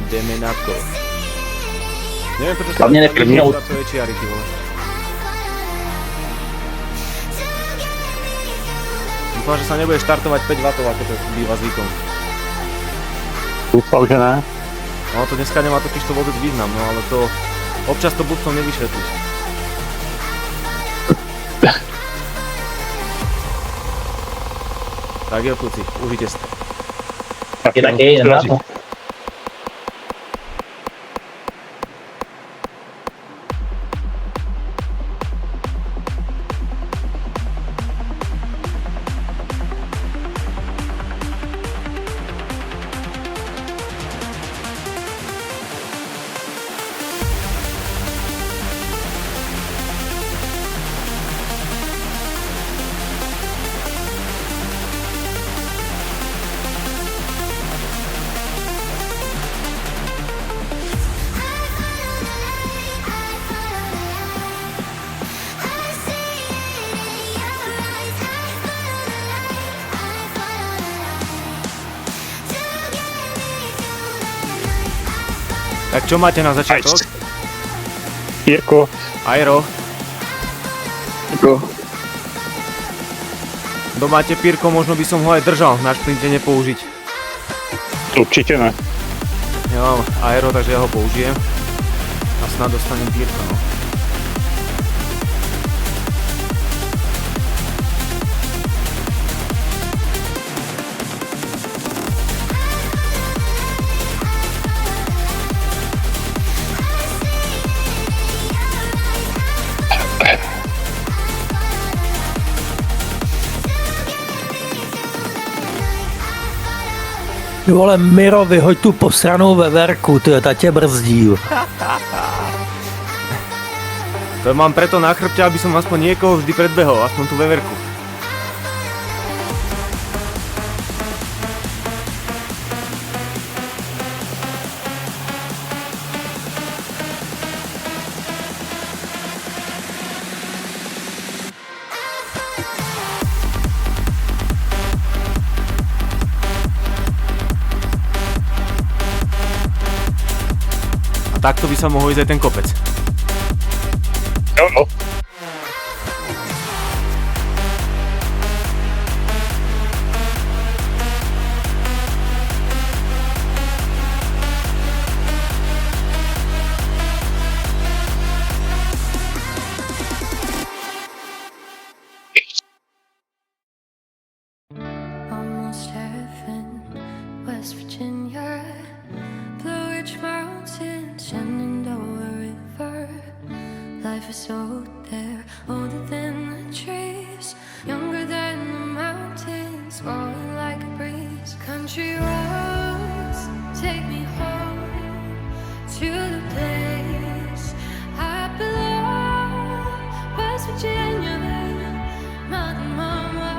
Ideme na to. Neviem prečo sa Hlavne nekrvňou. to je čiary, ty vole. Dúfam, že sa nebude štartovať 5 W, ako to býva zvykom. Dúfam, že ne. No to dneska nemá totiž to vôbec význam, no ale to občas to budcom nevysvetlíš. Tak jo, kluci, užite si. Taky, jdem na to. Tak čo máte na začiatok? Jirko. Aero. Jirko. Kto máte pírko, možno by som ho aj držal na šprinte nepoužiť. Určite ne. Ja mám aero, takže ja ho použijem. A snad dostanem pírko, no. Ty vole, Miro, vyhoď tu posranou veverku, ty ta tě brzdí. To mám preto na chrbte, aby som aspoň niekoho vždy predbehol, aspoň tú veverku. A takto by sa mohol ísť aj ten kopec. Jo, no. Almost heaven, West Virginia, Blue Ridge Mountains, Shenandoah River. Life is old there, older than the trees, younger than the mountains, blowing like a breeze. Country roads take me home to the place I belong. West Virginia, Mountain Mama,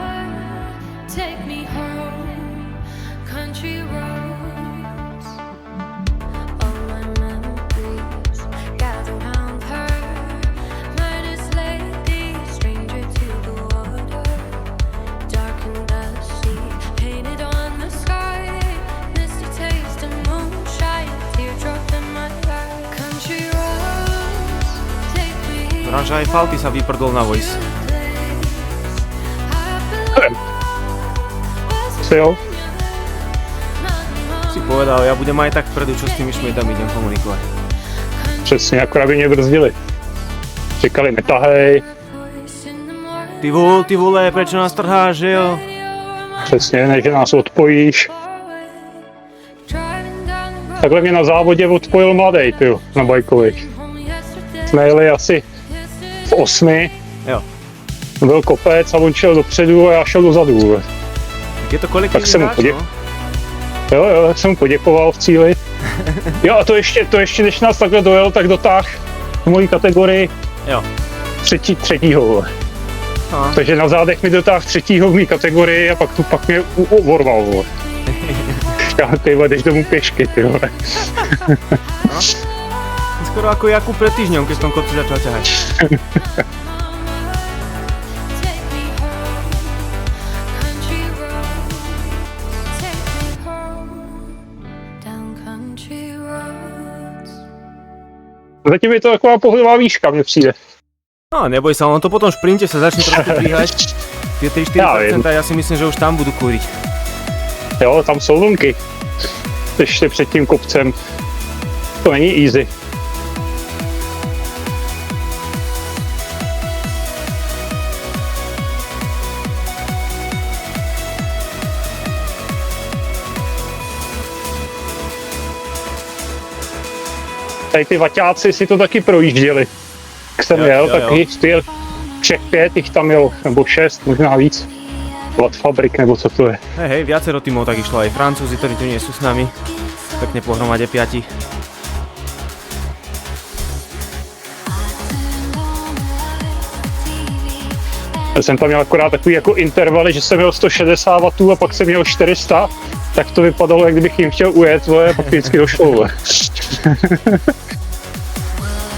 take me home. Country roads, all my memories gather round her. Minus lady, stranger to the water, dark and dusty, painted on the sky. Misty taste of moonshine, teardrop in my eye. Country roads, take me Vrám, že aj Falty sa vyprdol na voice. to the place I belong. Co jo? Si povedal, ja budem aj tak vpredu, čo s tými šmejdami idem komunikovať. Přesně, akorát by mě brzdili. Říkali, netahej. Ty vole, prečo nás trháš, že jo? Přesně, ne, že nás odpojíš. Takhle mě na závodě odpojil mladej, tyjo, na bajkových. Jsme jeli asi v 8. Jo. Byl kopec a on šel dopředu a já šel dozadu. Tak je to kolektivní Tak jsem mu hráč, podě- no? Jo, tak jsem mu poděkoval v cíli. Jo, a to ještě než nás takhle dojel, tak dotáh v mojí kategorii Jo. třetího. Vole. Aha. Takže na zádech mi dotáh třetího v mý kategorii a pak mě uvorval. Vole. Já ty vole, jdeš domů pěšky, ty vole. Skoro ako Jakub pred týždňom, keď som kopci začal ťahať. Take me home, down country roads. Zatím je to taková pohodová výška, mně přijde. No, neboj sa, on to po tom šprinte sa začne trošku dvíhať. Tie 3-4% ja si myslím, že už tam budú kúriť. Jo, tam jsou vlnky. Ještě před tím kopcem. To není easy. Tady ty vaťáci si to taky projížděli. Jak jsem jel, taky jel všech 5, jich tam jel, nebo 6, možná víc. Vat fabrik, nebo co to je. Hej, viacero tímov tak išlo, aj Francúzi, ktorí tu nie sú s nami. Pekne pohromade 5. Já jsem tam měl akorát takový jako intervaly, že jsem měl 160 W a pak jsem měl 400, tak to vypadalo, jak kdybych jim chtěl ujet, a pak vždycky došlo.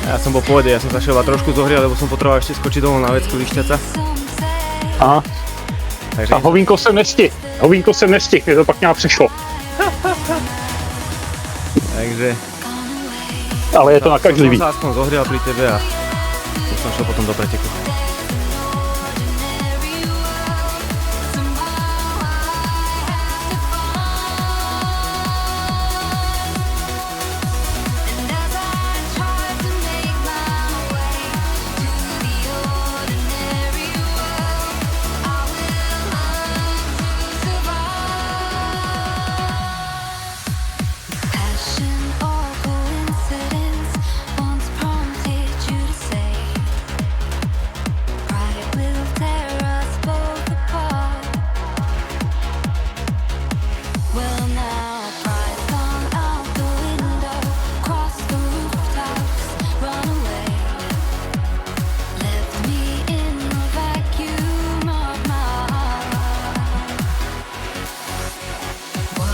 Ja som bol v pohode, ja som sa šiel iba trošku zohriať, lebo som potreboval ešte skočiť dolu na vecku Lišťaca. A, Takže a hovínko jsem nestihl, mě to pak nějak přešlo. takže Ale je to nakažlivý. som sa aspoň zohrial pri tebe a už som šiel potom do preteku.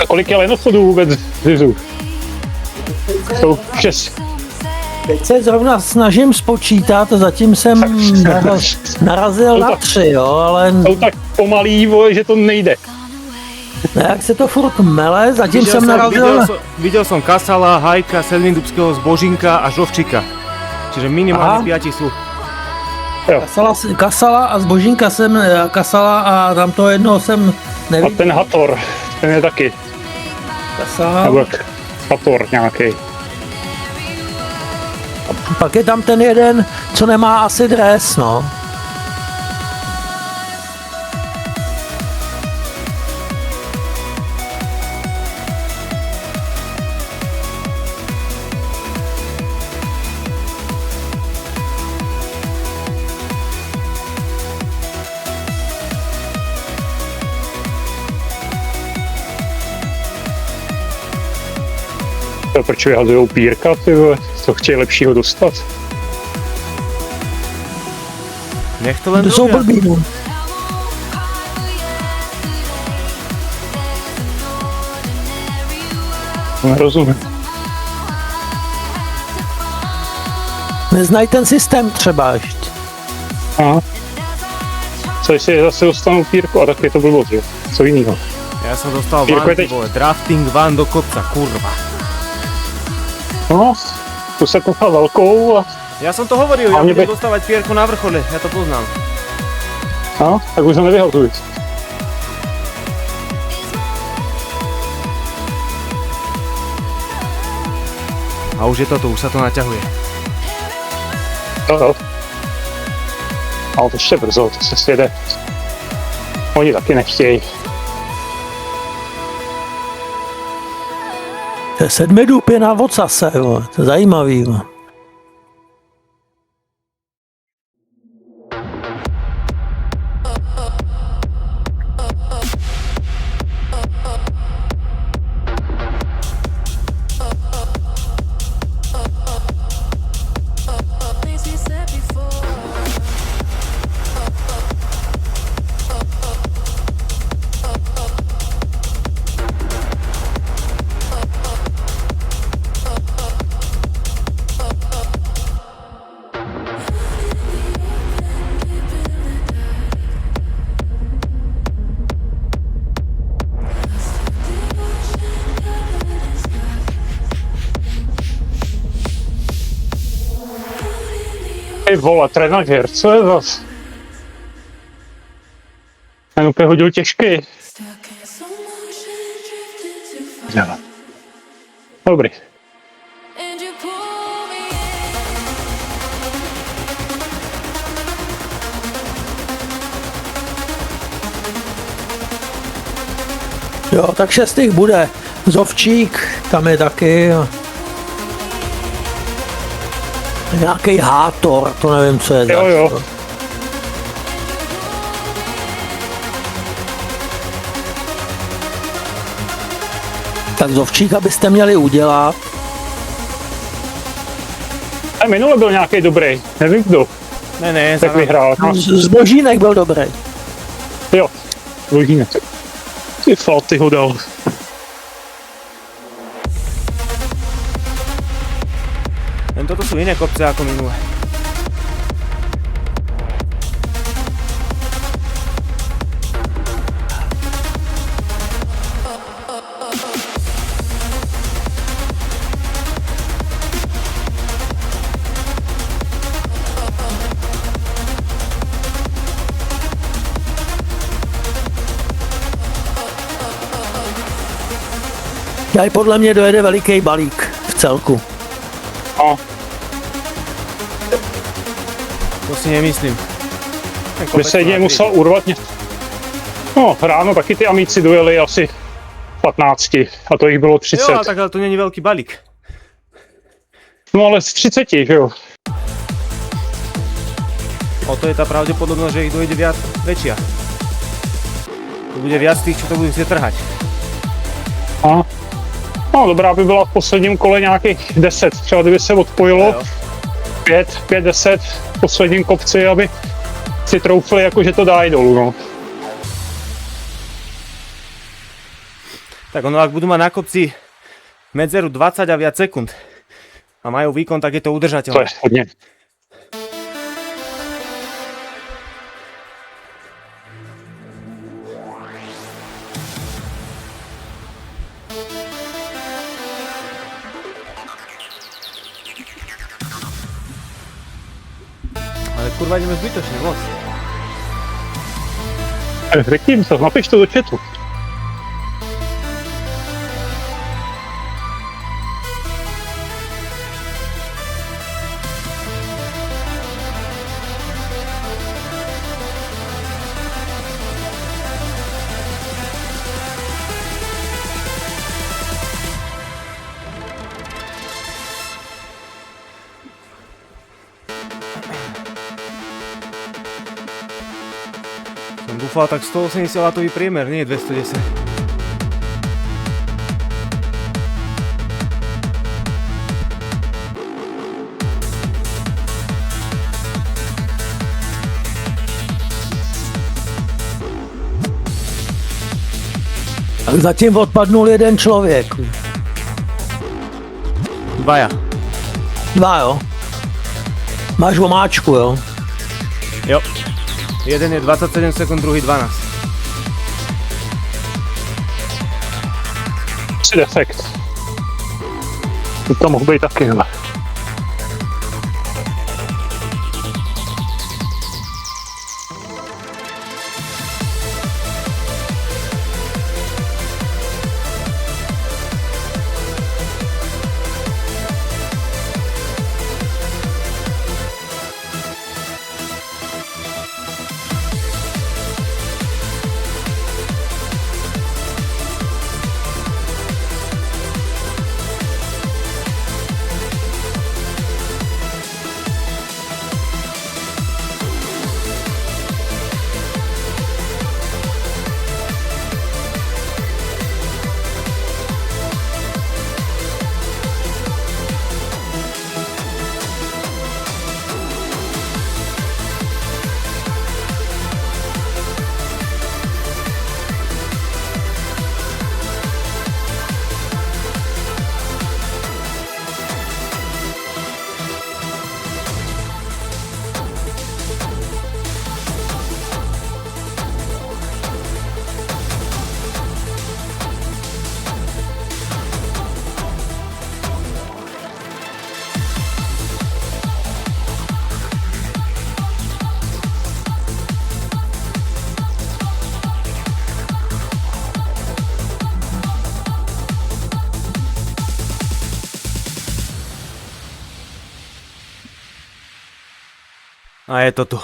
A kolik je lenochodů vůbec Zizu? Jsou 6. Teď se zrovna snažím spočítat, zatím jsem narazil na 3, jo, ale Jsou tak pomalý, že to nejde. jak se to furt mele, zatím jsem narazil na... Videl som Kasala, Hajka, Sedmindubského, Zbožinka a Žovčika. Čiže minimálne 5 sú. Kasala a Zbožínka jsem, Kasala a tam to jednoho jsem A neviděl. ten Hator, ten je taky. Kasala. Nebo jak Hator nějaký. Pak je tam ten jeden, co nemá asi dres, no. To proč vyhazujou Pírka, ty vole? Co chtějí lepšího dostat? Nech to len To jsou robia. blbý, no. Nerozumím. Neznají ten systém třeba ještě. Aha. Co jestli zase dostanou Pírku? A tak je to blbost, že? Co jinýho? Ja som dostal Pírko van, je ty teď- vole, drafting van do kopca, kurva. No, tu se kochal velkou a Ja som to hovoril, ja A mne budem by- dostávať Pierku na vrchole, ja to poznám. no, tak už ho nevyhazuj. A už je to tu, už sa to naťahuje. Jo. Ale to ještě brzo, to se sjede. Oni taky nechtějí. To je 7 dub je na ocase, jo. To je zajímavý, jo. Things we said before. Ty vole, trenažer, co je zas? Ten úplně hodil těžký. Dobrý. And you pull me Jo, tak 6 bude. Zovčík, tam je taky. Nějaký hátor, to nevím, co je Jo, jo. zač. Tak Zovčíka byste měli udělat. A minule byl nějaký dobrý, nevím kdo, Ne, tak vyhrál. No, Zbožínek byl dobrý. jo, Lužínek. Ty falty ho dal. Len toto sú iné kopce ako minule. Tady podle mě dojede veliký balík v celku. No, To si nemyslím. Ten by kopec se má jedině tri. musel urvat něco. No, ráno taky ty amíci dojeli asi 15, a to jich bylo 30. Jo, ale tak ale to není veľký balík. No ale z 30, že jo. O to je tá pravdepodobnosť, že ich dojde viac väčšia. To bude viac tých, čo to budú chcieť trhať. A? No, dobrá by byla v posledním kole nějakých 10, třeba kdyby se odpojilo, Jo. 5, 10 v posledním kopci, aby si troufli, jako že to dají dolů, no. Tak ono, ak budú mať na kopci medzeru 20 a viac sekúnd a majú výkon, tak je to To udržateľné. je hodně. Ale kurva, ideme zbytočne moc. Řekni jim to, napiš to do chatu. Som dúfal tak 180 W priemer, nie 210. Tak zatím odpadnul jeden člověk. Dvaja. 2, jo. Máš omáčku, jo. Jo. Jeden je 27 sekúnd, druhý 12. Si defekt. To mohl být taky, hele. A je to tu.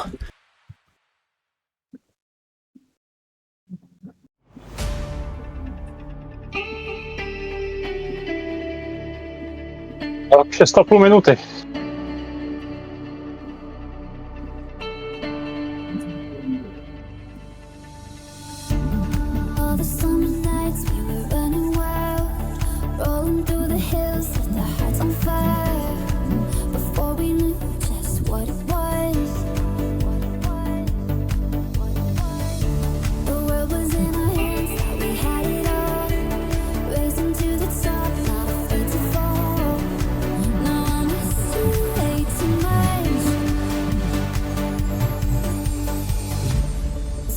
Tak 6,5 minuty. All the summer nights we were running wild, rolling through the hills with our hearts on fire. Before we knew just what it was, the world was in our hands, thought we had it all. Racing to the top, not afraid to fall. Now I miss you way too much.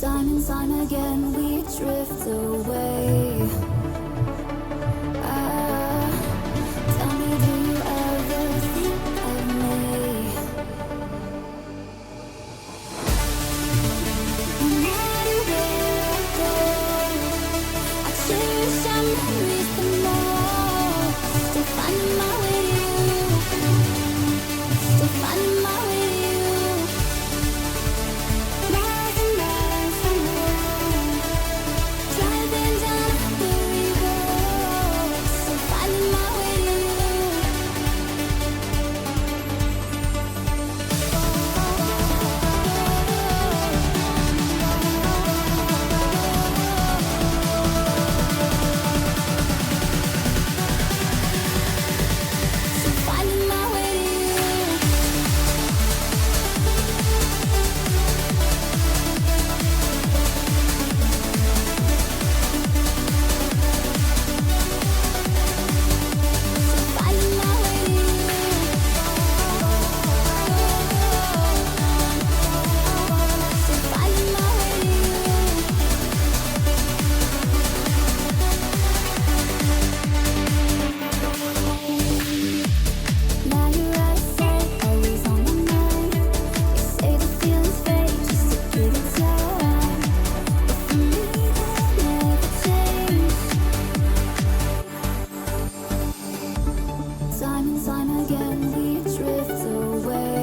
Time and time again we drift away. Tell me, do you ever think of me? No matter where I go, I cherish our memories the more. Still finding my way to you. Still finding my way to you. Miles and miles from home, driving down the road. Still finding my way to you. Still finding my way to you. Finding my way to you. Finding my way to you. Now you're out of sight, always on my mind. You say the feelings fade just to give it time, but for me that never changed. Time and time again we drift away.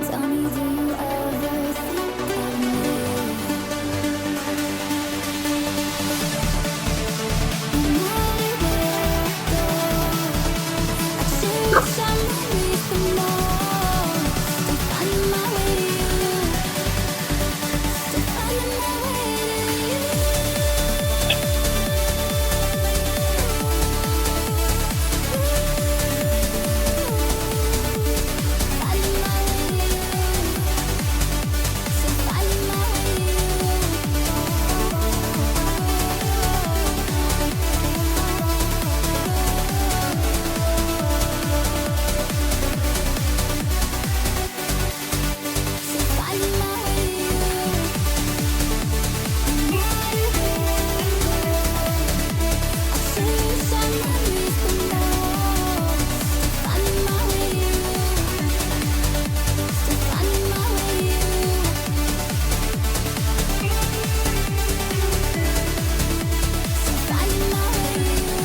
Tell me, do you ever think of me? No matter where I go, I cherish our memories the more. Still finding my way to you. Still finding my way to you. Finding my way to you. Still finding my way to you. Still finding my way to you. No matter where I go, I cherish our memories the more. Still finding my way to you. Still finding my way to you. Still finding my way to you.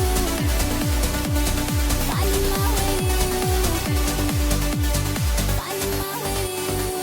Finding my way to you. Finding my way to you.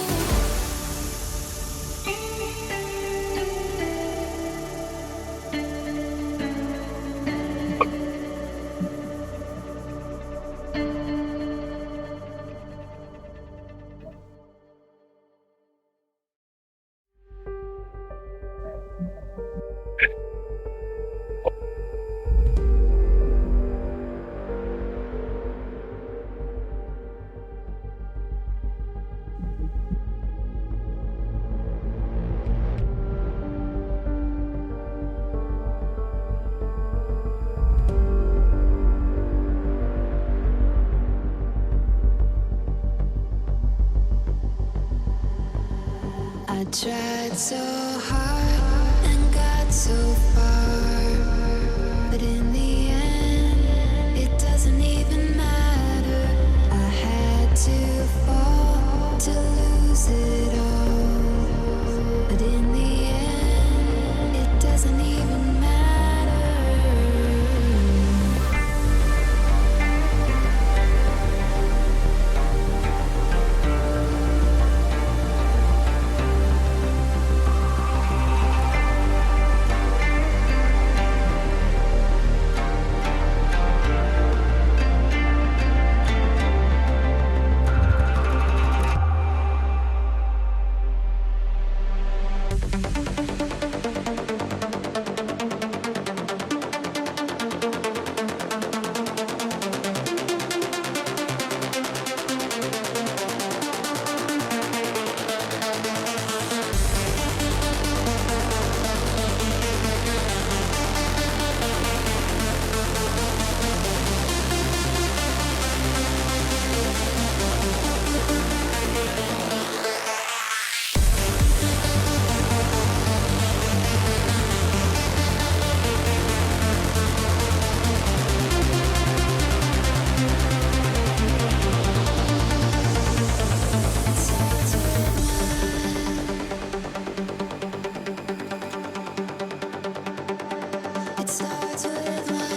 I tried so hard and got so far, but in the end, it doesn't even matter. I had to fall to lose it all, but in the end, it doesn't even matter. starts with one.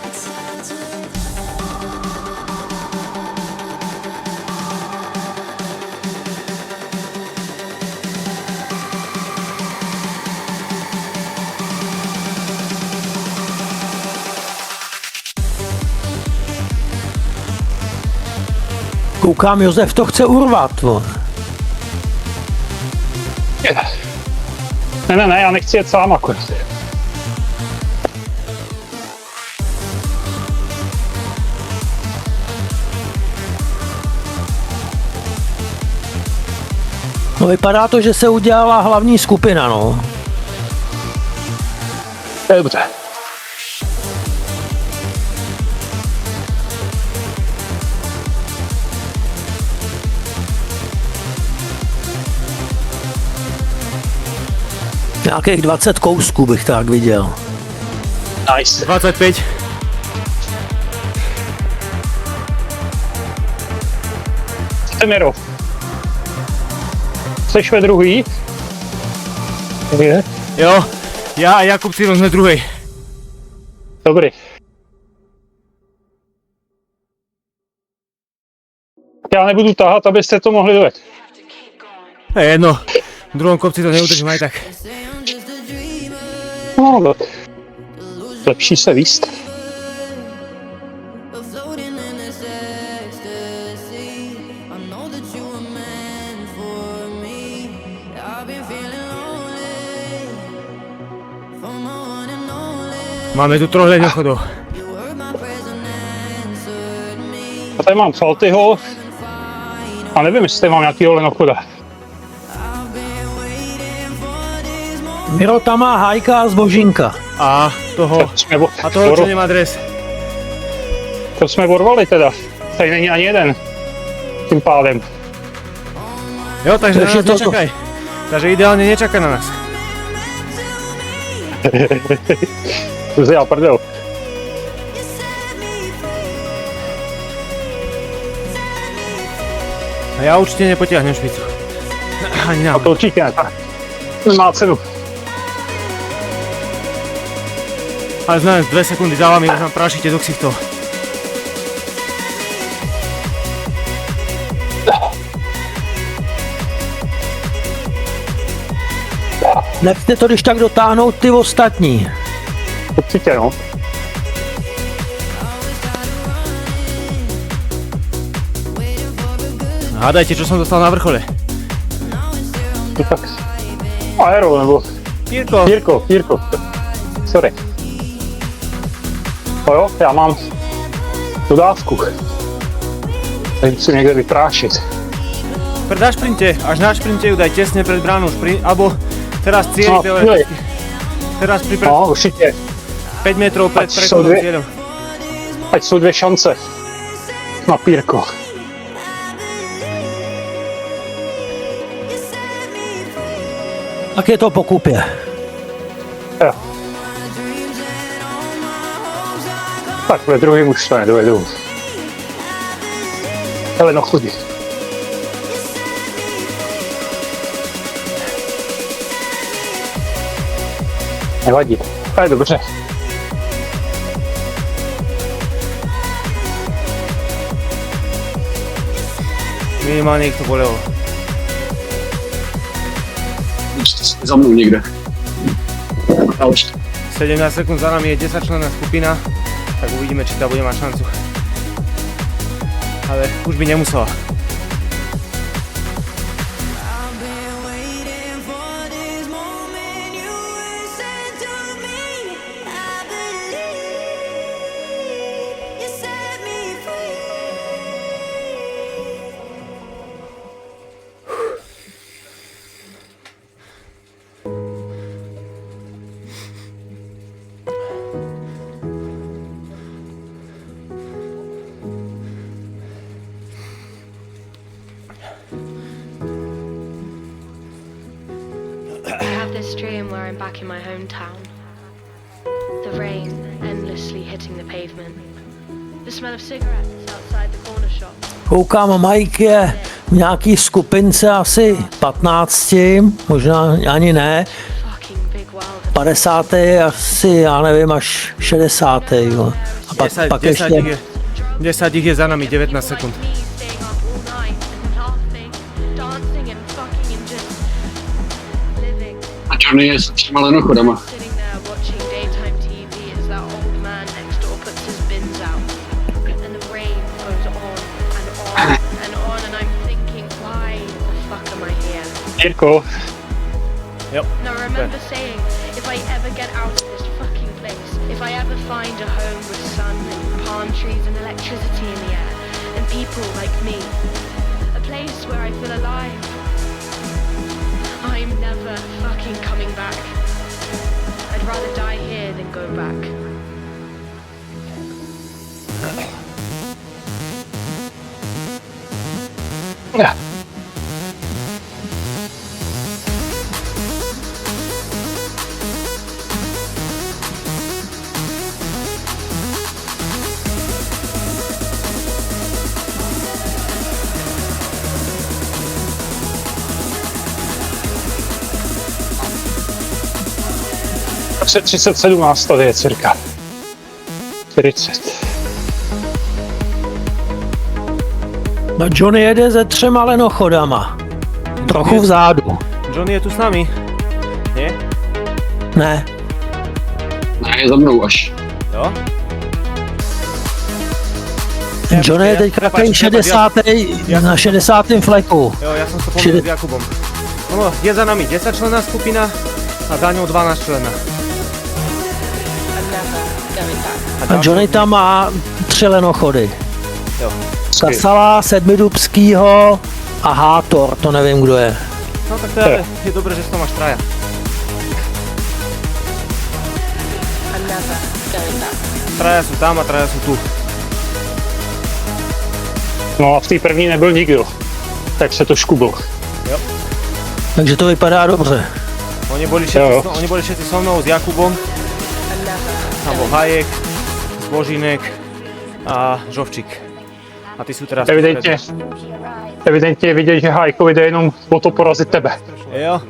It starts with Koukám, Josef to chce urvat. On. Ne, já nechci jet sám akorát. No vypadá to, že se udělala hlavní skupina, no. Dobře. Nějakých 20 kousků bych tak viděl. Nice. 25. Temiro. Jseš ve druhý? Je? Jo, já a Jakub Cíl jsme druhý. Dobrý. Já nebudu tahat, abyste to mohli dojet. To je jedno, v druhom kopci to neudržím aj tak. No, tak. Lepší se víst. Floating in this ecstasy, I know that you were meant for me. I've been feeling lonely for no one and only. Máme tu troch leňochodov. You were my present, answered me. A tady mám Faltyho. A nevím, jestli mám nějakýho lenochoda. I've been waiting for this moment. Miro tam má Hajka a Zbožinka. A toho, a toho, čo nemá dres. To jsme borvali teda. Tady není ani jeden. Tím pádem. Jo, takže na Takže nás to- nečakaj. Takže ideálne nečaká na nás. To je já prdel. A ja určite nepotiahnem špicu. Ani A náhodou. to určitě ne. Nemá cenu. Ale znamená, 2 sekundy za vami, už nám prašíte do ksichtov. Nechte to když tak dotáhnout ty ostatní. Určitě, no. Hádajte, čo som dostal na vrchole. To tak. Aero, nebo Jirko, Jirko. Sorry. No jo, já mám dodávku. Tady musím někde vyprášit. na šprinte, až na šprinte ju daj tesne pred bránou šprint, alebo teraz cieli No, teoreticky. Teraz pri No, určitě. 5 metrov pred Ať sú prechodom dve. cieľom. Ať jsou 2 šance. Na pírko. Tak je to po kupě. Jo. Tak ve druhém už to nedojedu. Ale no chodí. Nevadí. To je dobře. Minimálne ich to bolelo. Za mnou někde. A už 17 sekúnd za nami je 10 členná skupina, tak uvidíme, či tá bude mať šancu. Ale už by nemusela. I've been waiting for this moment. You were sent to me. I believe you set me free. I have this dream where I'm back in my hometown. The rain endlessly hitting the pavement. The smell of cigarettes outside the corner shop. Koukám, Mike je v nějaký skupince asi 15, možná ani ne, Fucking big world. 50. asi, já nevím, až 60. Jo. A pak, 10, pak 10, ještě... ich je, 10 ich je za nami, 19 sekúnd. Like me staying up all night and laughing, dancing and fucking and just living. A Johnny je s 3 lenochodama. Sitting there watching daytime TV as that old man next door puts his bins out. And the rain goes on and on and on and I'm thinking, why the fuck am I here? Jirko, And I remember saying, if I ever get out of this fucking place, if I ever find a home with sun and palm trees and electricity in the air, and people like me, a place where I feel alive, I'm never fucking coming back. I'd rather die here than go back. se 37 nás tady je cirka. 40. No Johnny jede se 3 lenochodama. Trochu vzadu. Johnny je tu s nami. Nie? Ne. Ne, je za mnou až. Jo? Johnny je teď takový 60. na 60. fleku. Jo, ja som to pomýlil s Jakubom. No, je za nami 10 členná skupina a za ňou 12 členná. A Johnny tam má 3 lenochody. Jo. Kasala, Sedmidubskýho a Hátor, to nevím, kdo je. No tak to je dobré, že to máš traja. Traja sú tam a traja sú tu. No a v té první nebyl nikdo, tak se to škublo. Jo. Takže to vypadá dobře. Oni boli všetci so mnou, s Jakubom. Tam bol Hajek, Zbožinek a Žovčík. A ty sú teraz... Evidentně je vidět, že Hajkovi jde jenom o to porazit tebe. Jo.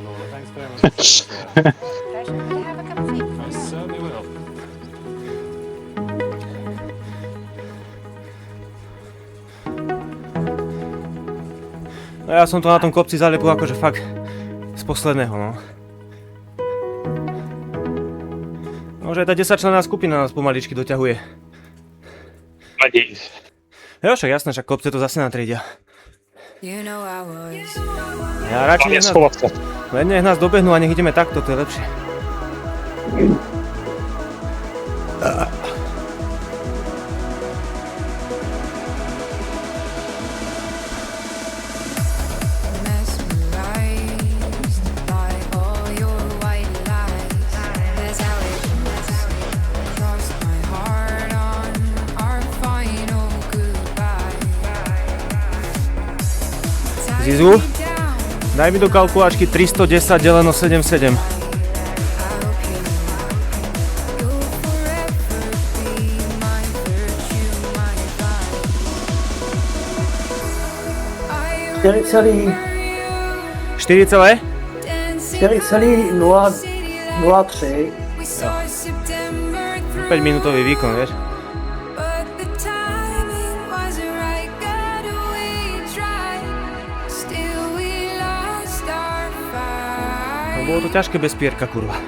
No ja som to na tom kopci zalepil akože fakt z posledného, no. No, že aj tá 10-členná skupina nás pomaličky doťahuje. Vadí. Jo, však jasné, však kopce to zase natriedia. You know I was. Ja radšej Hlavne schovať sa. nech nás dobehnú a nech ideme takto, to je lepšie. Mesmerized by all your white lies. That's how it crossed my heart on our final goodbye. Zizu, daj mi do kalkulačky 310 deleno 77. Celý 4,0? 4,003. 5 minútový výkon, vieš? No, bolo to ťažké bez Pierka, kurva.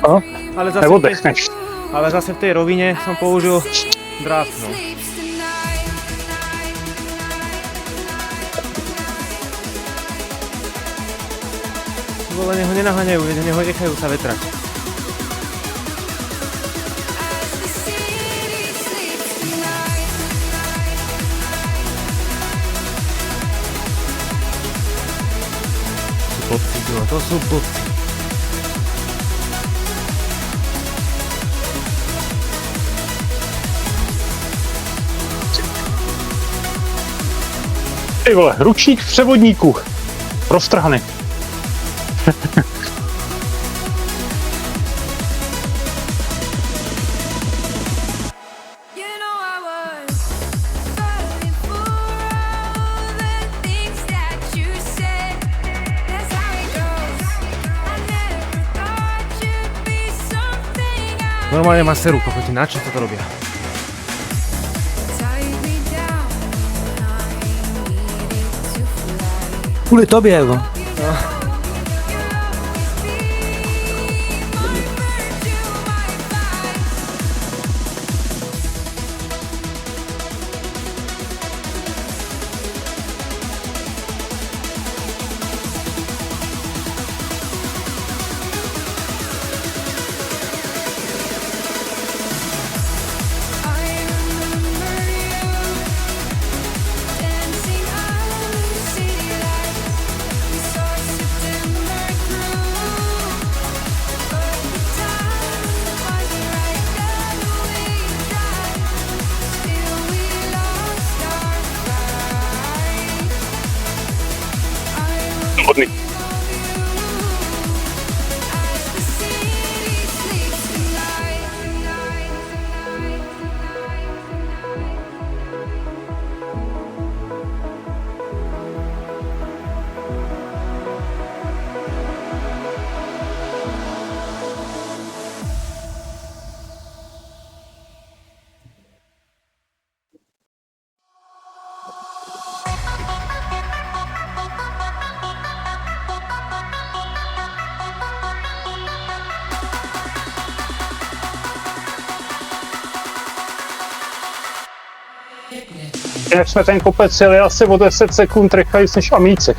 No, Ale neodechneš. zase v tej rovine som použil draft, no. Vole, nech ho nenaháňajú, nech ho nechajú sa vetrať. To sú blbci. Ty vole, ručník v převodníku. Roztrhaný. You know I was falling for all the Normálne ma serú, kokoti, na čo toto robia? Kvůli tobě, jo. Hodný. Jak jsme ten kopec jeli asi o 10 sekund rychleji než amíci.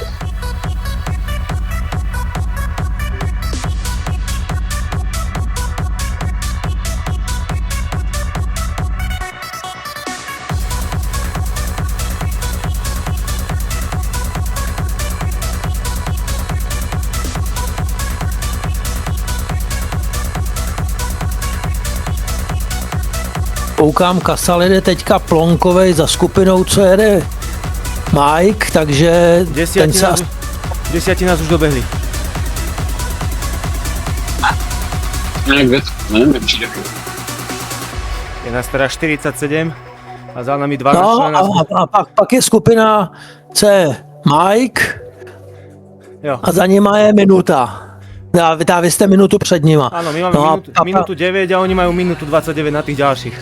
Koukám, Kasal jede teďka plonkovej za skupinou, co jede Mike, takže ten se... Desiati nás už dobehli. Nejak viac, neviem, nepřijde. Je nás teda 47 a za nami 12 No členov. a pak je skupina C Mike Jo. a za nima je minuta. A vy jste minutu před nima. Áno, my máme No minútu 9 a oni majú minútu 29 na tých ďalších.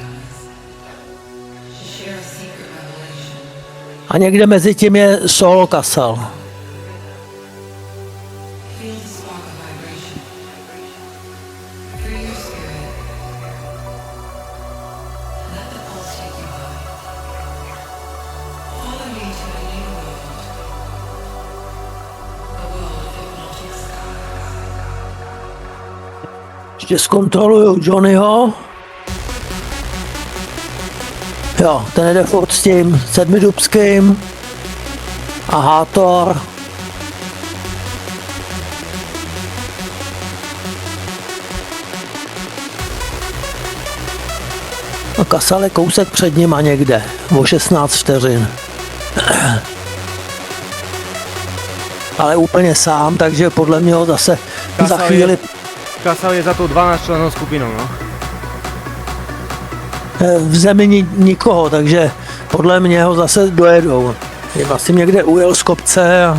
A někde mezi tím je solo Kasal. Ještě zkontroluju Johnnyho. Jo, ten jde furt s tím sedmidubským. A Hátor. A Kasal je kousek před nima někde, o 16 vteřin. Ale úplně sám, takže podle mě ho zase za chvíli... Kasal je za tou 12 členov skupinou, no. V zemi nikoho, takže podle mě ho zase dojedou. Je vlastně někde ujel z kopce a...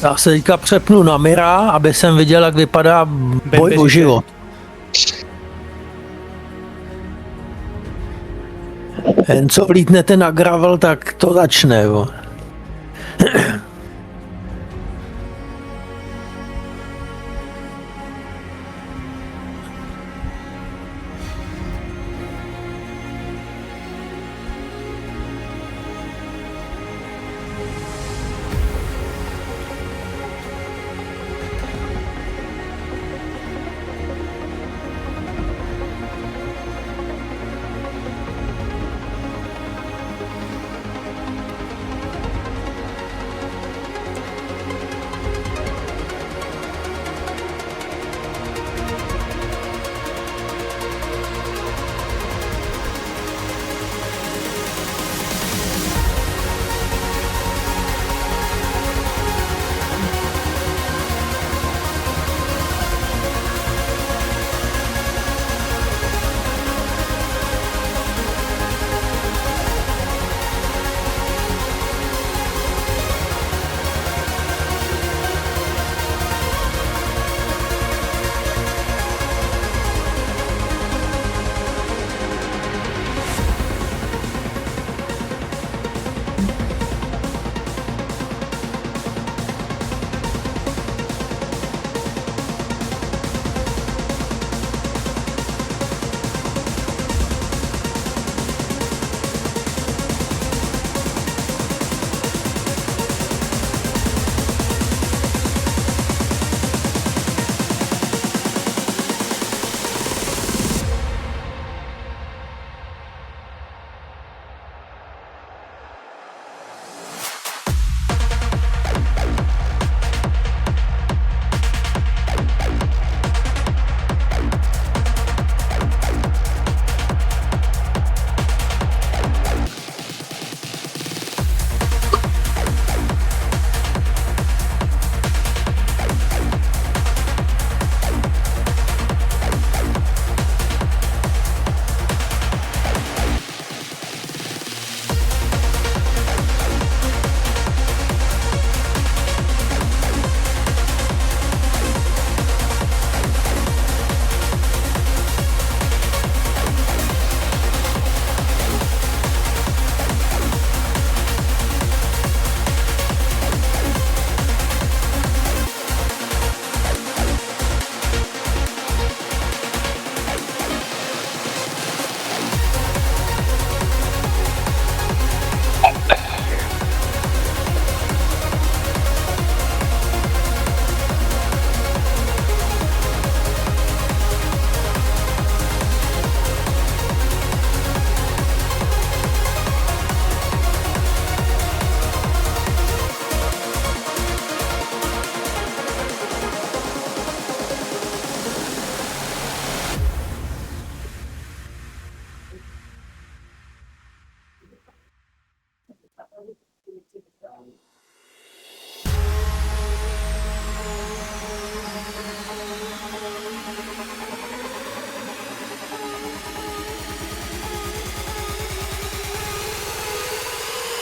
Já se teďka přepnu na Mira, aby jsem viděl, jak vypadá boj o život. Jen co vlítnete na gravel, tak to začne, jo.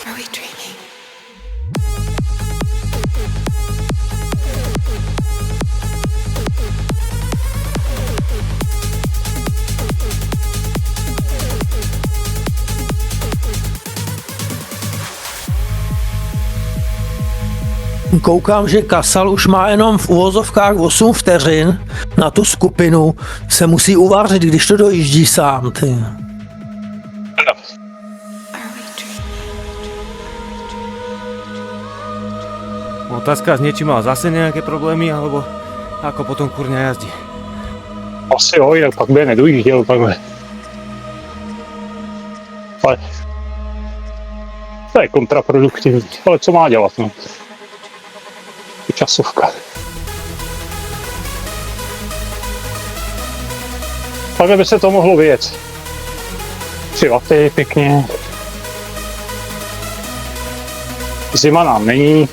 Are we dreaming? Koukám, že Kasal už má jenom v uvozovkách 8 vteřin na tu skupinu. Se musí uvařit, když to dojíždí sám. Ty. Are we dreaming? Otázka znie, či mal zase nejaké problémy, alebo ako potom kurňa jazdí. Asi jo, jinak pak by je nedojížděl takhle. Ale to je kontraproduktivní, ale co má dělat, no. Časovka. Takhle by se to mohlo vyjet. 3 vaty, pěkně. Zima nám není.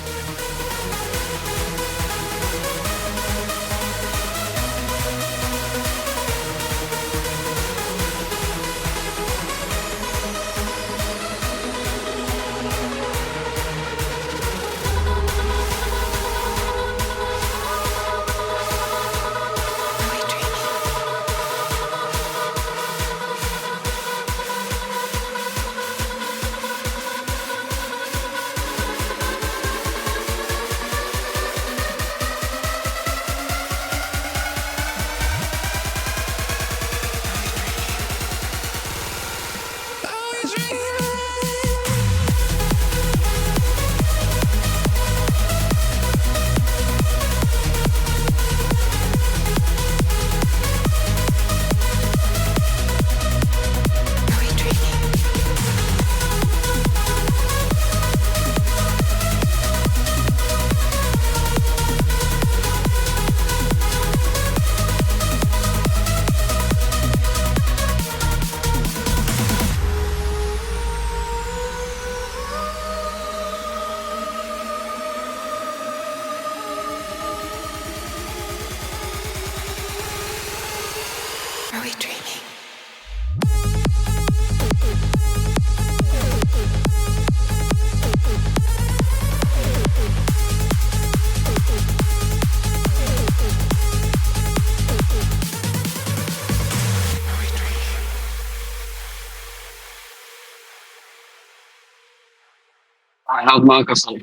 hrát má Kasal.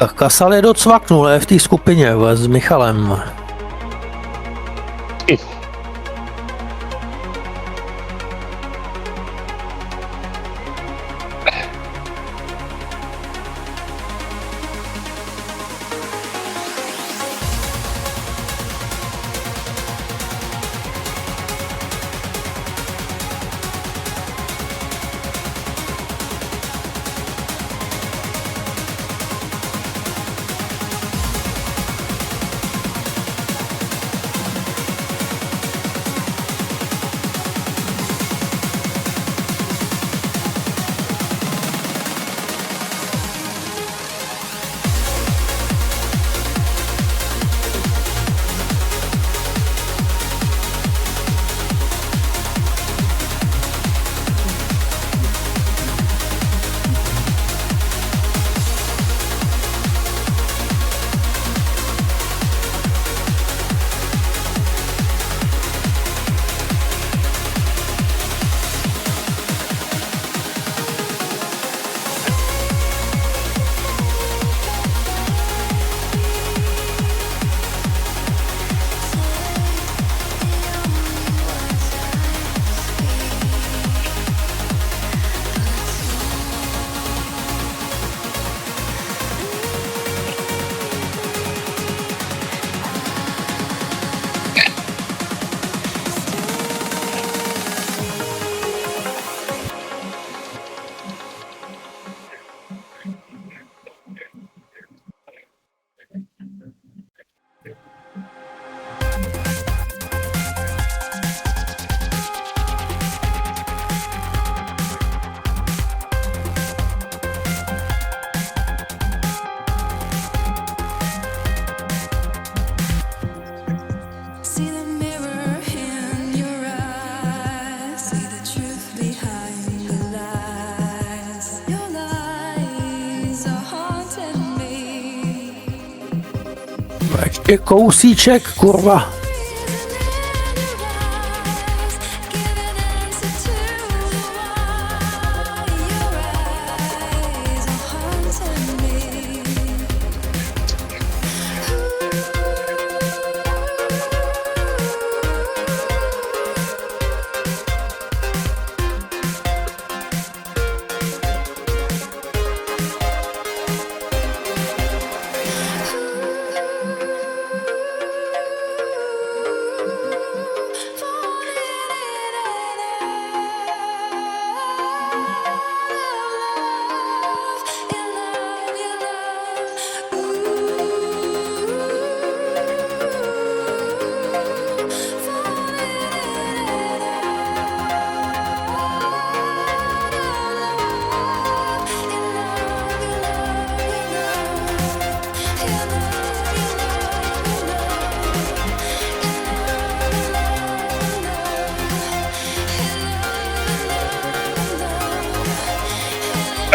Tak Kasal je docvaknul, je v té skupině s Michalem. Ještě kousíček, kurva.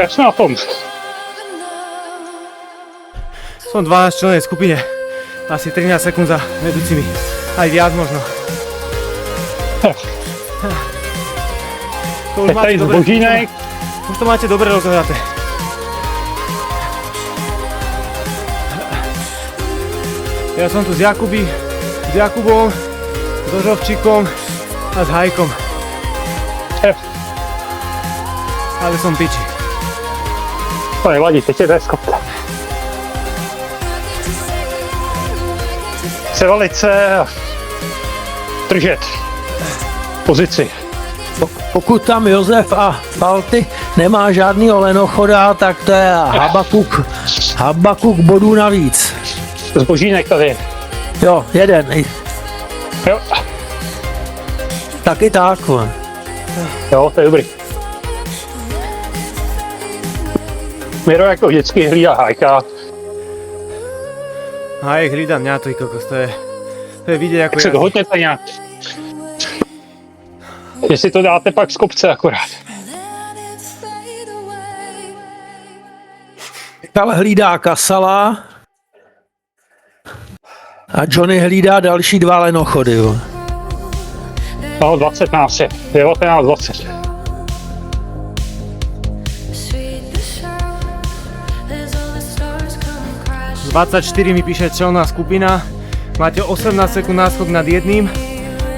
Jak jsme na tom? Som 12 člennej skupine. Asi 13 sekúnd za vedúcimi. Aj viac možno. To už Je tady Zbožínek. už to máte dobre rozhľadaté. Ja som tu s Jakubom, so Žovčikom a s Hajkom. Ale som piči. To nevadí, teď je deskopta. Se velice držet pozici. Pokud tam Josef a Falty nemá žádnýho lenochoda, tak to je Habakuk bodů navíc. Zbožínek tady. Jo, jeden. Jo, Taky tak. jo, to je dobrý. Miro jako vždycky hlídá Hajka. Hajek hlídá mňa, ty kokos, to je vidieť ako Jak se dohodněte nějak. Jestli to dáte pak z kopce akorát. Kal hlídá Kasala a Johnny hlídá další 2 lenochody. Jo. No, 20 nás je. 19-20. Z 24 mi píše čelná skupina. Máte 18 sekúnd náskok nad jedným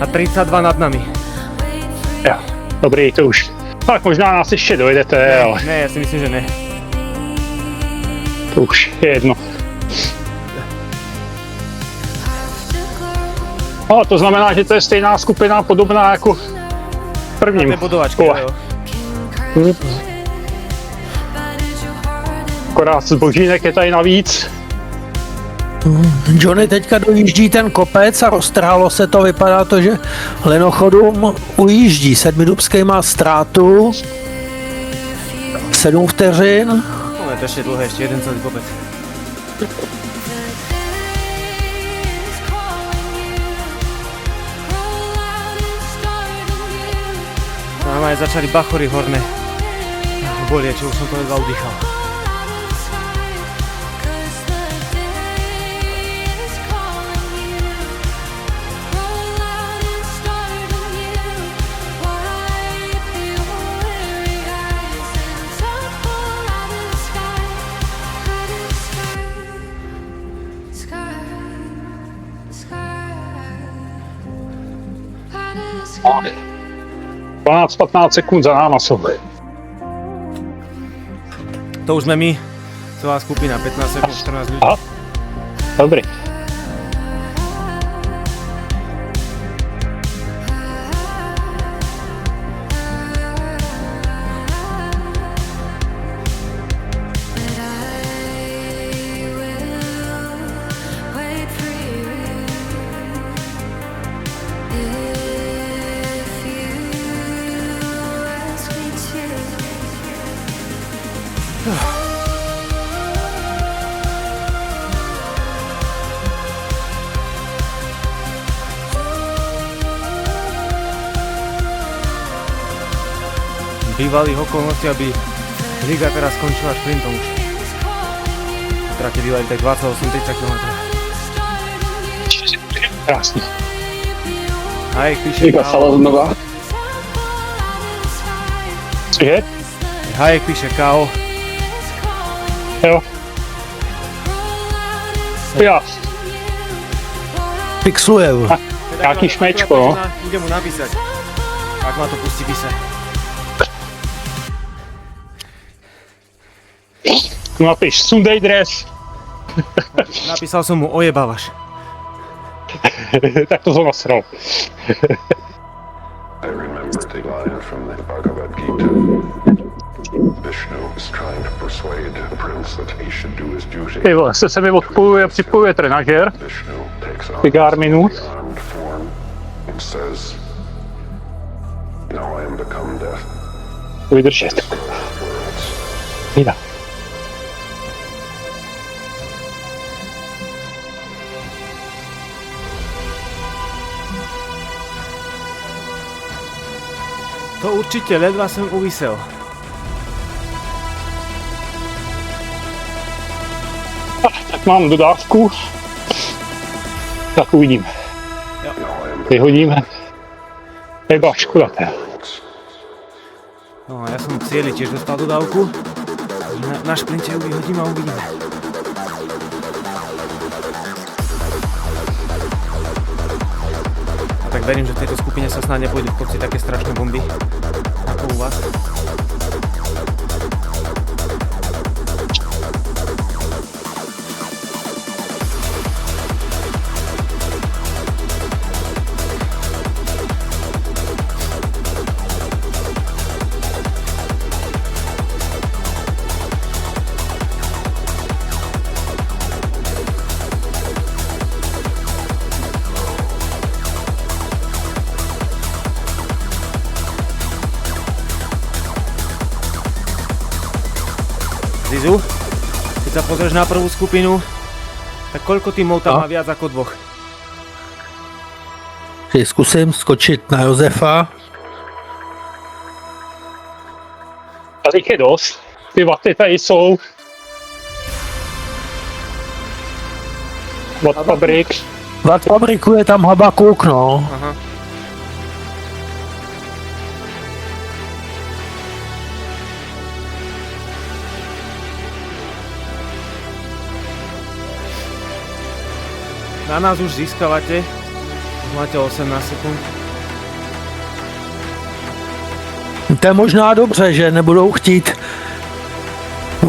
a 32 nad nami. Jo, dobrý, to už. Tak možná nás ještě dojedete, ale Ne, ja si myslím, že ne. to už je jedno. No, to znamená, že to je stejná skupina, podobná jako v To prvním je bodovačka, kole. jo. Akorát Zbožínek je tady navíc. Johnny teďka dojíždí ten kopec a roztrhalo se to, vypadá to, že lenochodům ujíždí. Sedmidubský má ztrátu 7 vteřin. No, je to ešte dlhé, ešte jeden celý kopec. Nám aj začali bachory horné. Bolie, čo už som to ledva udýchal. Sky. 12-15 sekund za náma jsou. To už sme my, celá skupina, 15 sekúnd, 14 ľudí. Aha, dobrý. Bývalých okolností, aby liga teraz skončila šprintom už. V trate bývali tak 28-30 km. Krásný. Hajek píše Liga stala znova. Cože? Hajek píše KO. Jo. Já. Fixuje. Nějaký šmečko, no. Ide mu napísať, ak ma to pustí písať. Napiš, sundej dres. Napísal som mu ojebávaš. Tak to som nasral. I remembered the line from the Bhagavad Gita. Vishnu is trying to persuade the prince that he should do his duty. Ty vole, se mi odpojuje, připojuje trenažer. Vishnu takes on Ty Garminu. the armed form and says, "Now I am become death." Vydržet. Jde. To určite, ledva som uvisel. ať mám dodávku, tak uvidíme. Jo. Vyhodíme. Iba škoda teda. No a ja som v cieli tiež dostal dodávku. Na šprinte ju vyhodím a uvidíme. A tak verím, že v tejto skupine sa snáď nepôjdu v kopci také strašné bomby ako u vás. Zizu, keď sa pozrieš na prvú skupinu, tak koľko tímov tam má viac ako dvoch? Zkusím skočit na Josefa. Tady je dost. Ty vaty tady jsou. Od fabrik. Vat fabriku je tam Habakuk, no. Aha. Na nás už získavate. Máte 18 sekund. To je možná dobře, že nebudou chtít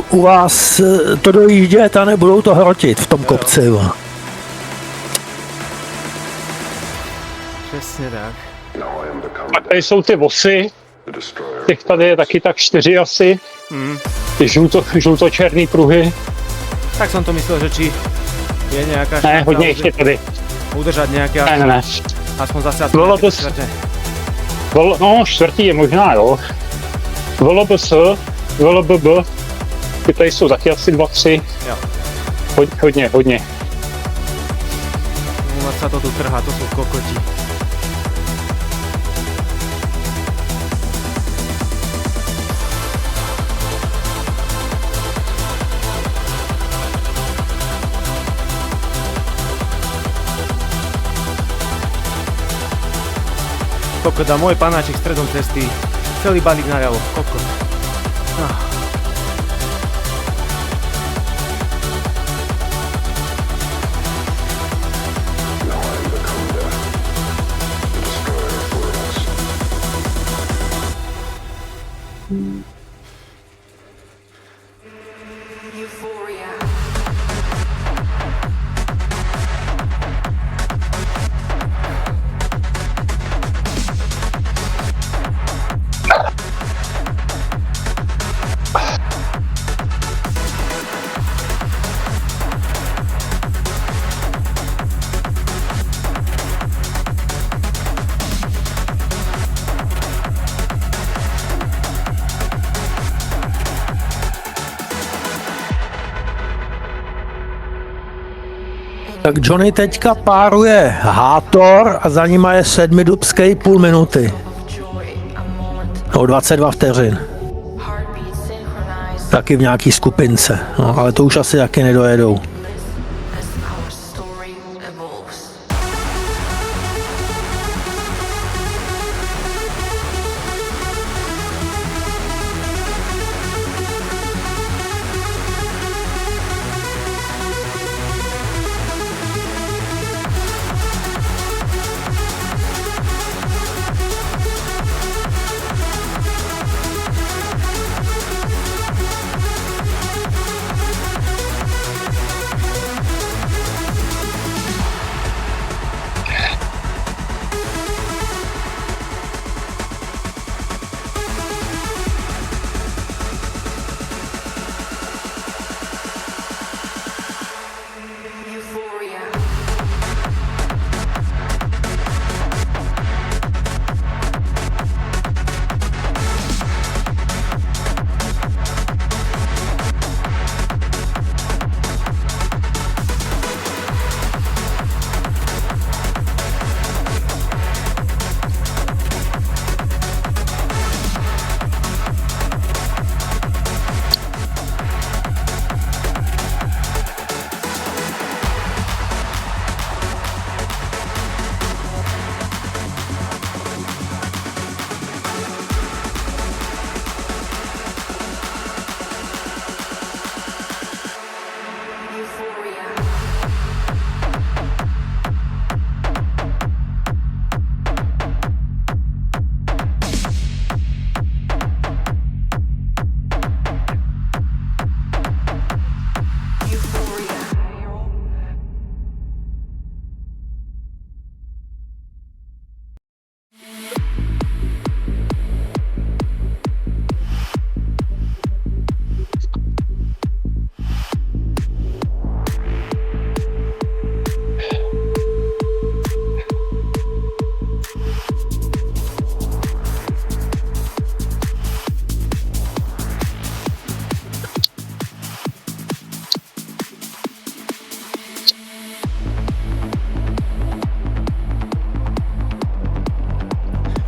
u vás to dojíždět a nebudou to hrotit v tom kopci. Přesně tak. Now I am become A tady jsou ty vosy. the destroyer. Těch tady je taky tak 4 asi. Ty žluto-černý pruhy. Tak som to myslel, že či je nejaká Ne, šanca hodně jich je tady. udržať nejaké, Ne. aspoň zase aspoň Bylo nejaké to- čtvrté. No, čtvrtý je možná, jo. VLBS, VLBB. Ty tady jsou taky asi 2, 3. Jo. Hodně. U nás sa to tu trhá, to sú kokoti. Kokot a môj panáčik stredom cesty, celý balík naľavo, kokot. Now I am become death. The destroyer for us. Tak Johnny teďka páruje Hátor a za nima je sedmidubský půl minuty. No 22 vteřin. Taky v nějaký skupince, no, ale to už asi taky nedojedou.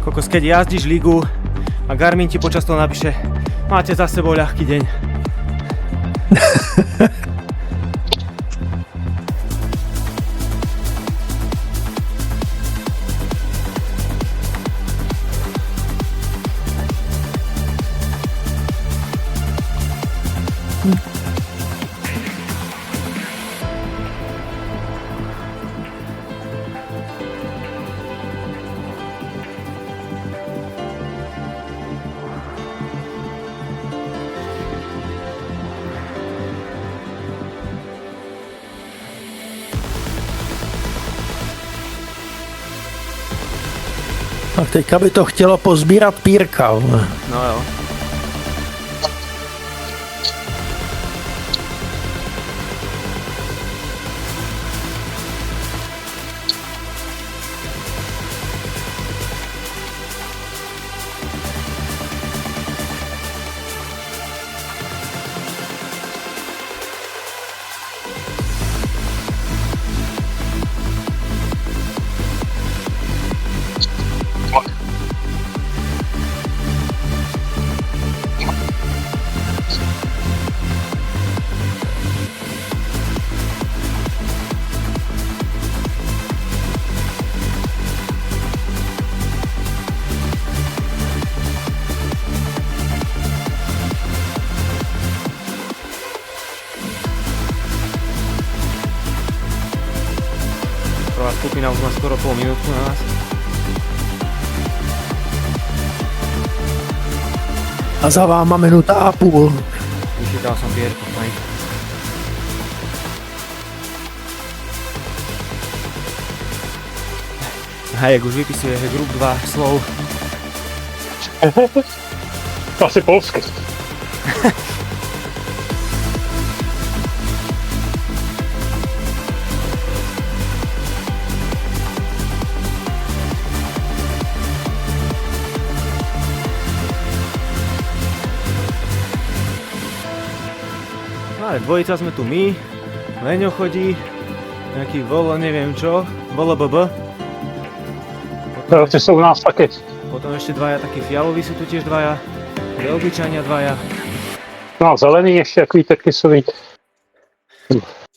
Kokos, keď jazdíš ligu a Garmin ti počas toho napíše, máte za sebou ľahký deň. Tak teďka by to chtělo pozbírat pírka. Vole. No jo. Prvá skupina už má skoro pol minútku na nás. A za váma minuta a půl. Vychytal som pierko, fajn. Hajek už vypisuje grup 2 slov. Asi polsky. No ale dvojica sme tu my, Leňo chodí, nejaký Volo, neviem čo, Volo BB. Ty jsou u nás taky. Potom ešte dvaja takí fialoví sú tu tiež dvaja, Belgičania dvaja. No a zelený ještě, jak víte, kysový.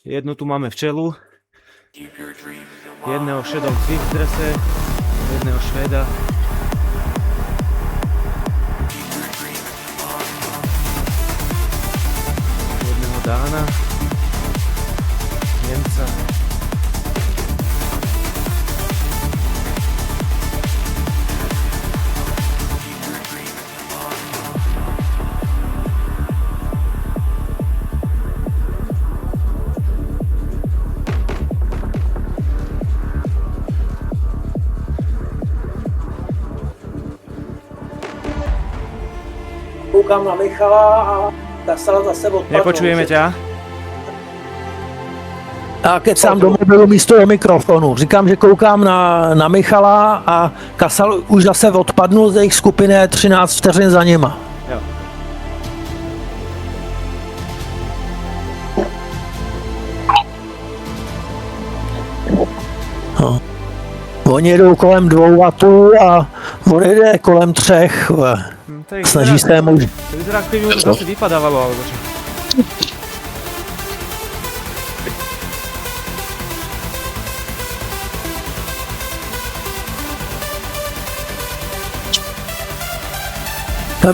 Jednu tu máme včelu, jedného v šedom Swift drese, jedného Švéda. Jedného Dána, Němca. Koukám na Michala a Kasala zase odpadnou. Nepočujeme ťa? A kecám do mobilu místo do mikrofonu. Říkám, že koukám na Michala a Kasal už zase odpadnul z jejich skupiny 13 vteřin za nima. Jo. No. Oni jedou kolem 2 watů a on jede kolem 3. To je Snaží se mu... To vyzerá, ako keby mu to zase vypadávalo, alebo čo?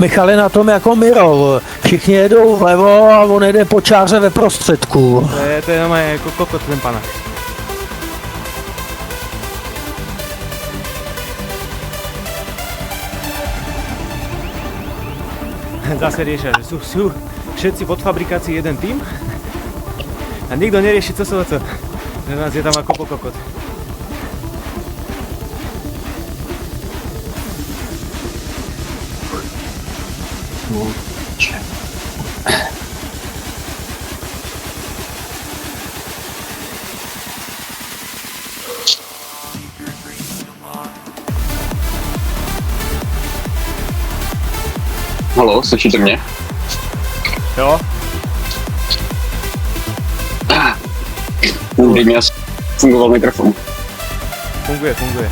Michal je na tom jako Miro. Všichni jedou vlevo a on jede po čáře ve prostředku. To je normálně jako kokot ten pana. Zase riešia, že sú všetci pod fabrikácií jeden tým a nikto nerieši co sa to. Že nás je tam ako po kokot. Halo, slyšíte mě? Jo? Kdyby mě fungoval mikrofon. Funguje.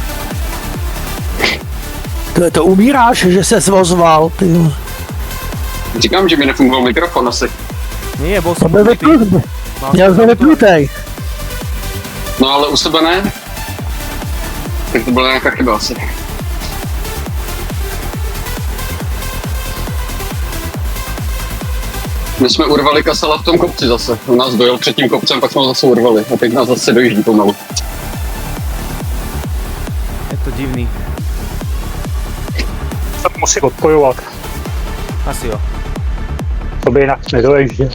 To umíráš, že se ozval, ty. vole. Říkám, že mi nefungoval mikrofon asi. Nie, bol To som byl vypnutý. vypnutý. Mal Měl som byl vypnutý. No ale u sebe ne. Tak to byla nějaká chyba asi. My jsme urvali Kasala v tom kopci zase. U nás dojel před tím kopcem, pak jsme ho zase urvali. A teď nás zase dojíždí pomalu. Je to divný. To musí odpojovat, Asi jo. to by jinak nedoježděl.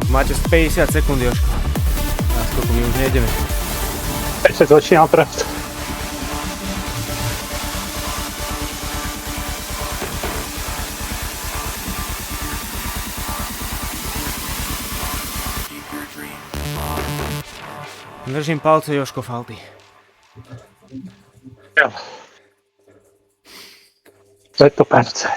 Máte 50 sekúnd, Jožko. Na skoku my už nejdeme. Teď se začíná trest. Držím palce, Jožko, Falty. Jo. To je to perce.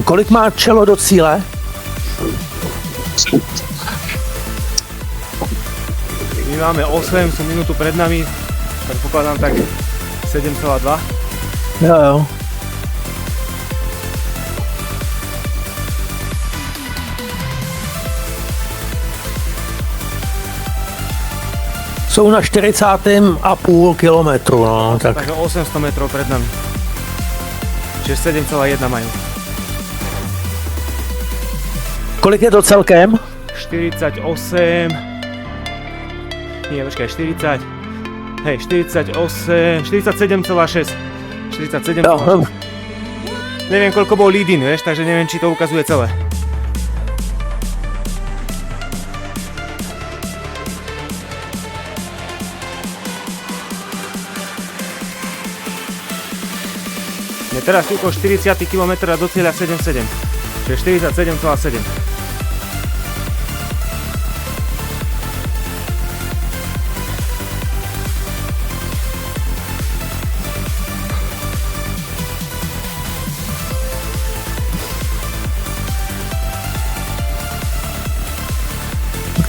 Kolik má čelo do cíle? My máme 8, sú minútu pred nami. Predpokladám tak 7,2. Jo, jo. Jsou na 40,5 kilometru, no, tak. Takže 800 metrov pred nami. Čiže 7,1 majú. Kolik je to celkem? 48... Nie, počkaj, 40... Hej, 48... 47,6. 47,6. Jo, Neviem, koľko bol lead-in, vieš, takže neviem, či to ukazuje celé. Je teraz okolo 40 km do cieľa 7,7. Čiže 47,7.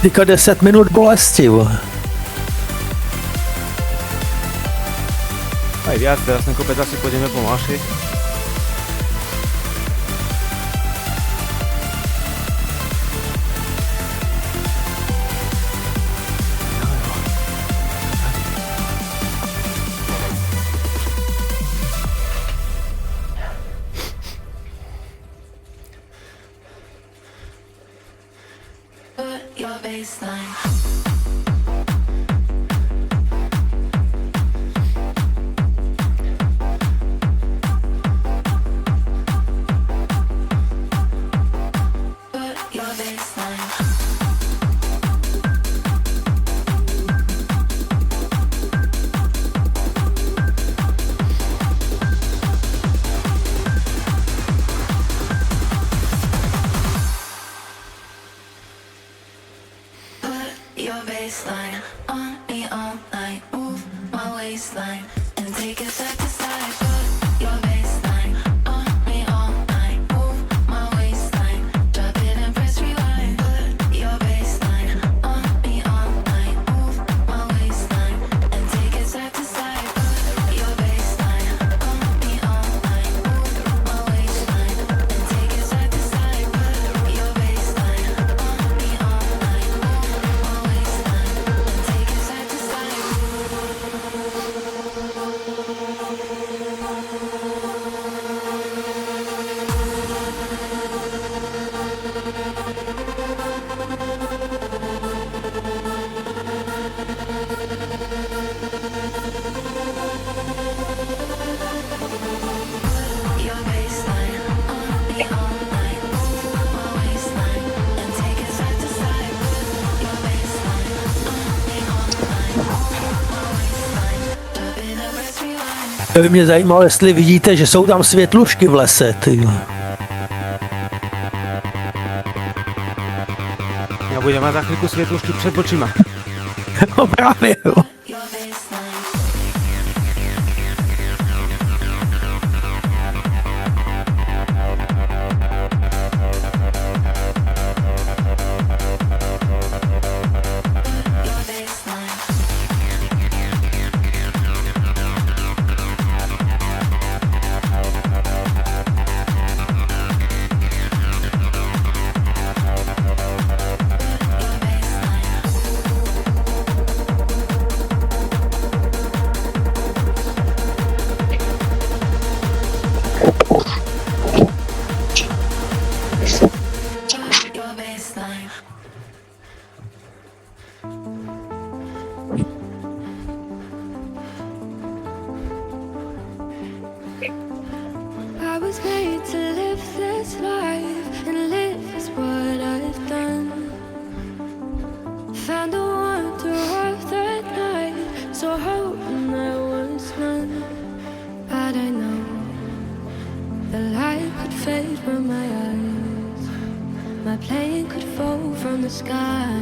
teďka 10 minut bolesti, vole. Aj viac, teraz ten kopec asi pôjdeme pomalšie. Your baseline. Put your baseline. Your baseline on me all night. Move my waistline and take it side to side. Put your baseline on me all night. Move my waistline. Drop it and press rewind. Put your baseline on me all night. Move my waistline and take it side to side. Put your baseline on me all night. Move my waistline and take it side to side. Put your baseline on me all night. Move my waistline and take it side to To by mě zajímalo, jestli vidíte, že jsou tam světlušky v lese, ty. Ja budem mať za chvíľku svietlušky před očima. No právě, jo. I was made to live this life, and live is what I've done. Found the wonder of the night, so hoping I was none. But I know the light could fade from my eyes, my plane could fall from the sky.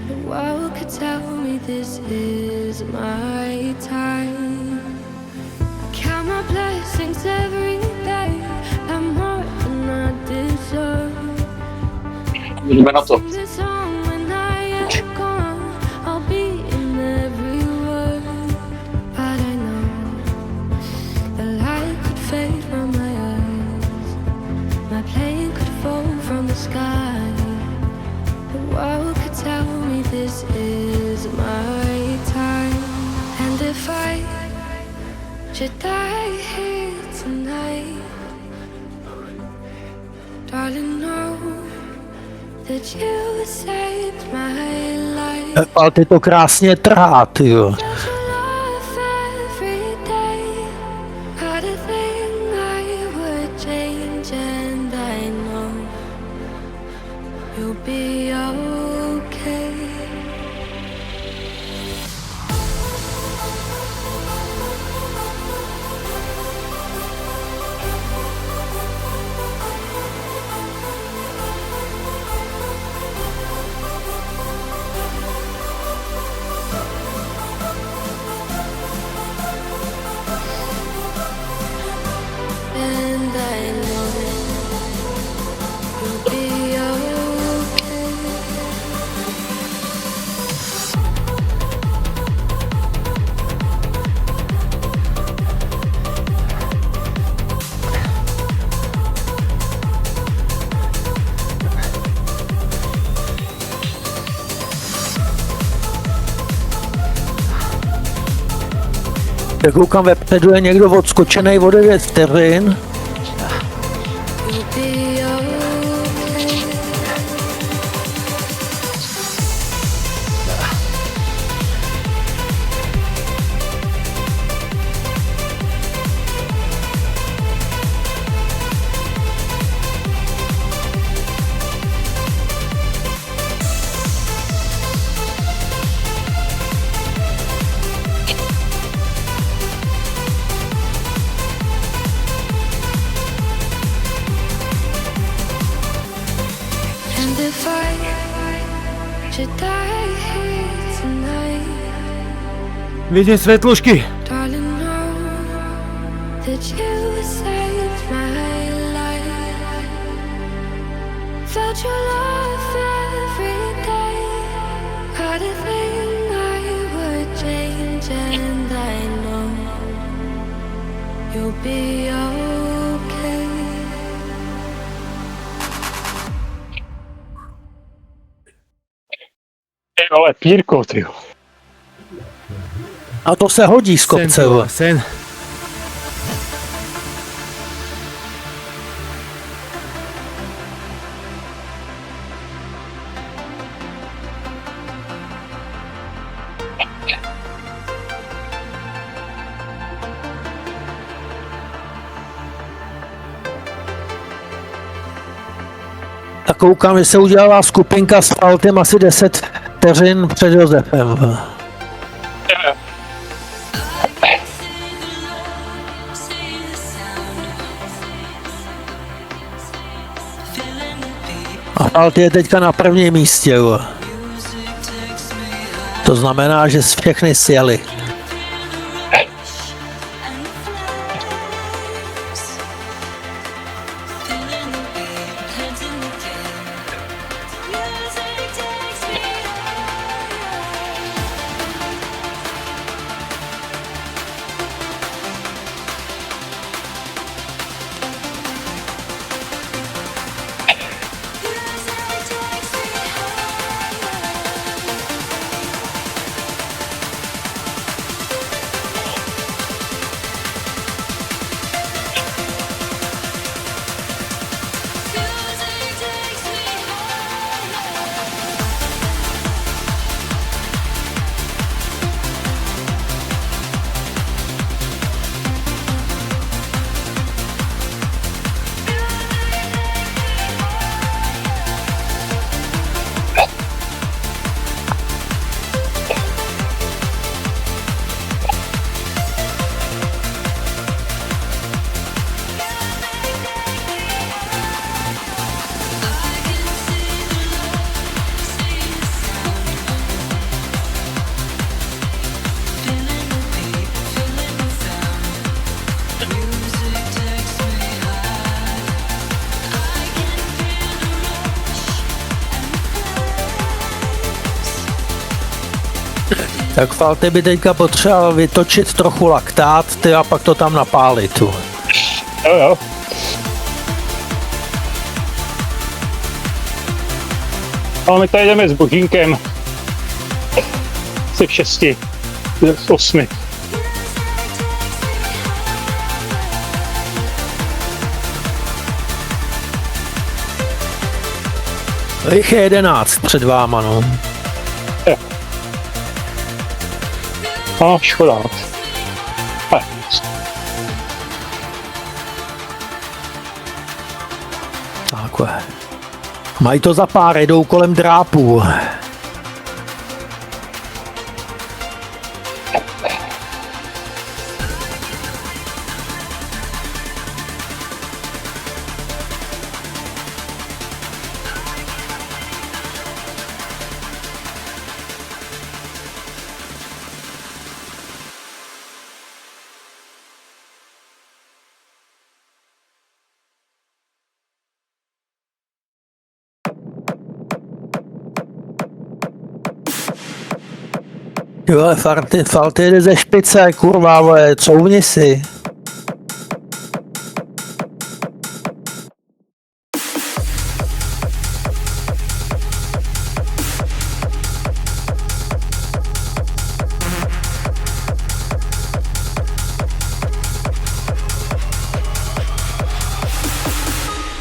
The world could tell me this is my time. Count my blessings every day, I'm more than I deserve. Jdeme na to. The song when I am gone, I'll be in every word. But I know the light could fade from my eyes, my plane could fall from the sky. The world could tell me this is my time. And if I should die here tonight, darling, know that you saved my life. Ale ty to krásně trhá, ty jo. Does your love every day had a thing I would change, and I know you'll be okay. And I know you'll be okay. Jak koukám vepředu, je někdo odskočený o 9 vteřin. You'll be okay. And if I should die here tonight, Vidím svetlušky. darling, know that you saved my life. Felt your love every day, had a thing I would change, and I know you'll be okay. Ty vole, Pírko, ty jo. A to se hodí z kopce, vole. Sen. Tak koukám, že se udělala skupinka s Faltem asi 10 vteřin před Josefem. Asfalt je teďka na prvním místě. Jo. To znamená, že všechny sjeli. Tak Falty by teďka potřeboval vytočit trochu laktát, ty a pak to tam napálit. Tu. Jo. Ale my tady jdeme s Božínkem. Z 6, z 8. Jich je 11 před váma, no. No, škoda. Takhle. Mají to za pár, jdou kolem drápů. Jo, ale Falty jde ze špice, kurva, vole, couvni si.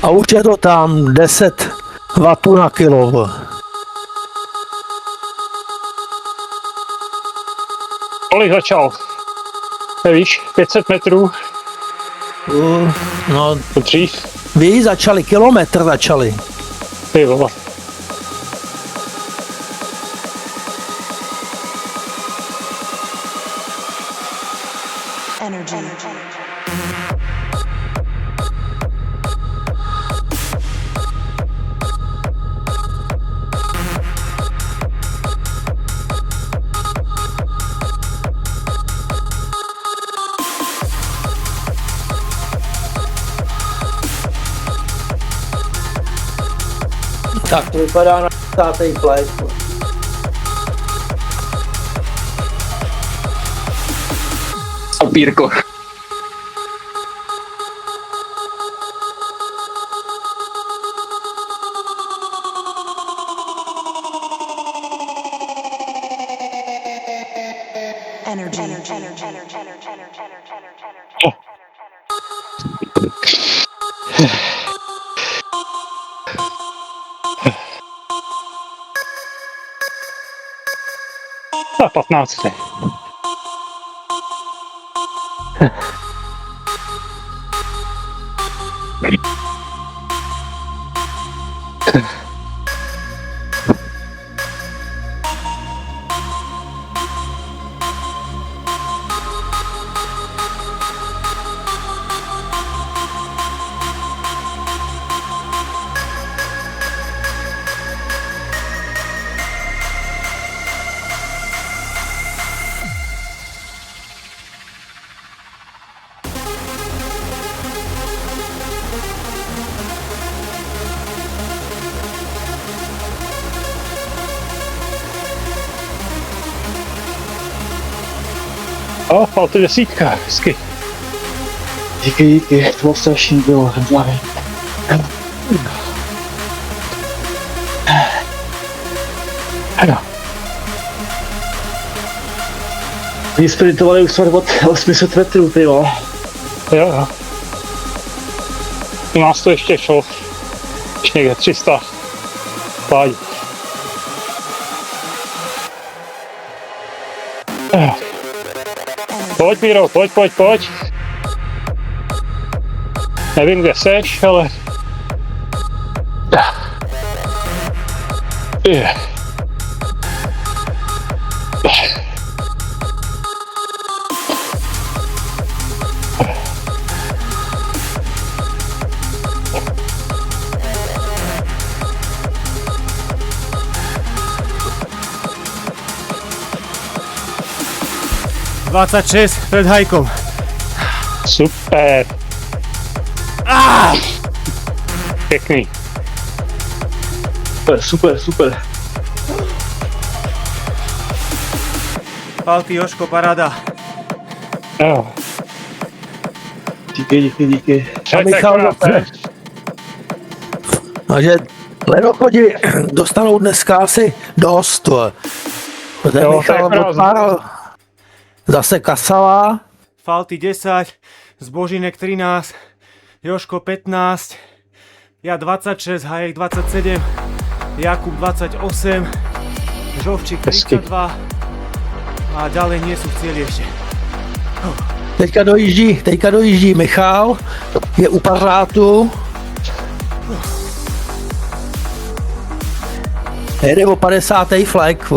A už je to tam 10 W na kilo. Kolik začal? Nevíš, 500 metrů? No, To dřív? vy začali, kilometr začali. Ty vole. Tak to vypadá na 10. play. Papírko. Na 15. Falty 10, hezky. Díky, to strašný bylo. Oni sprintovali už snad od 800 metrů, ty jo. Jo. U nás to ještě šlo. Ještě někde 300. Pádí. Pojď, Míro, pojď. Nevím, kde seš, ale... ...26 pred hajkom. Super. Pěkný. Super. Falty, Jožko, paráda. Jo. Díky. A Michal zase. Takže ledochodi dostanou dneska asi dost. Protože Jo, Michal to je odpáral zase Kasala. Falty 10, Zbožinek 13, Jožko 15, ja 26, Hajek 27, Jakub 28, Žovčík 32 a ďalej nie sú v cieli ešte. Teďka dojíždí Michal, je u pařátu. Jede o 50. flag.